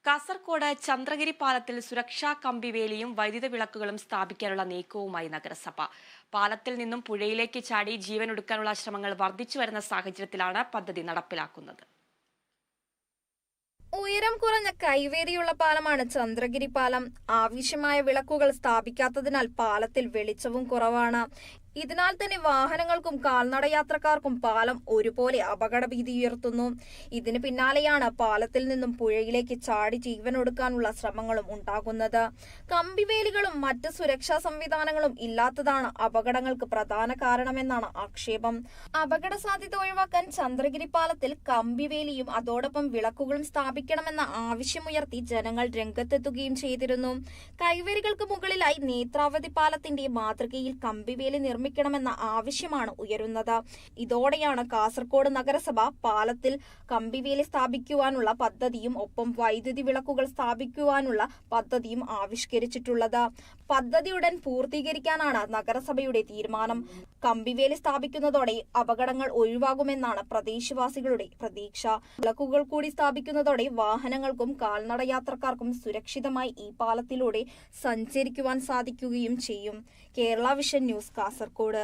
കാസർകോട് ചന്ദ്രഗിരി പാലത്തിൽ സുരക്ഷാ കമ്പിവേലിയും വൈദ്യുത വിളക്കുകളും സ്ഥാപിക്കാനുള്ള നീക്കവുമായി നഗരസഭ. പാലത്തിൽ നിന്നും പുഴയിലേക്ക് ചാടി ജീവനൊടുക്കാനുള്ള ശ്രമങ്ങൾ വർദ്ധിച്ചുവരുന്ന സാഹചര്യത്തിലാണ് പദ്ധതി നടപ്പിലാക്കുന്നത്. ഉയരം കുറഞ്ഞ കൈവേരിയുള്ള പാലമാണ് ചന്ദ്രഗിരി പാലം. ആവശ്യമായ വിളക്കുകൾ സ്ഥാപിക്കാത്തതിനാൽ പാലത്തിൽ വെളിച്ചവും കുറവാണ്. ഇതിനാൽ തന്നെ വാഹനങ്ങൾക്കും കാൽനടയാത്രക്കാർക്കും പാലം ഒരുപോലെ അപകടഭീതി ഉയർത്തുന്നു. ഇതിന് പിന്നാലെയാണ് പാലത്തിൽ നിന്നും പുഴയിലേക്ക് ചാടി ജീവനൊടുക്കാനുള്ള ശ്രമങ്ങളും ഉണ്ടാകുന്നത്. കമ്പിവേലികളും മറ്റ് സുരക്ഷാ സംവിധാനങ്ങളും ഇല്ലാത്തതാണ് അപകടങ്ങൾക്ക് പ്രധാന കാരണമെന്നാണ് ആക്ഷേപം. അപകട സാധ്യത ഒഴിവാക്കാൻ ചന്ദ്രഗിരി പാലത്തിൽ കമ്പിവേലിയും അതോടൊപ്പം വിളക്കുകളും സ്ഥാപിക്കണമെന്ന ആവശ്യമുയർത്തി ജനങ്ങൾ രംഗത്തെത്തുകയും ചെയ്തിരുന്നു. കൈവേരികൾക്ക് മുകളിലായി നേത്രാവതി പാലത്തിന്റെ മാതൃകയിൽ കമ്പിവേലി നിർമ്മിക്കണമെന്ന ആവശ്യമാണ് ഉയരുന്നത്. ഇതോടെയാണ് കാസർകോട് നഗരസഭ പാലത്തിൽ കമ്പിവേലി സ്ഥാപിക്കുവാനുള്ള പദ്ധതിയും ഒപ്പം വൈദ്യുതി വിളക്കുകൾ സ്ഥാപിക്കുവാനുള്ള പദ്ധതിയും ആവിഷ്കരിച്ചിട്ടുള്ളത്. പദ്ധതി ഉടൻ പൂർത്തീകരിക്കാനാണ് നഗരസഭയുടെ തീരുമാനം. കമ്പിവേലി സ്ഥാപിക്കുന്നതോടെ അപകടങ്ങൾ ഒഴിവാകുമെന്നാണ് പ്രദേശവാസികളുടെ പ്രതീക്ഷ. വിളക്കുകൾ കൂടി സ്ഥാപിക്കുന്നതോടെ വാഹനങ്ങൾക്കും കാൽനടയാത്രക്കാർക്കും സുരക്ഷിതമായി ഈ പാലത്തിലൂടെ സഞ്ചരിക്കുവാൻ സാധിക്കുകയും ചെയ്യും. Kerala vision news, Kasaragod.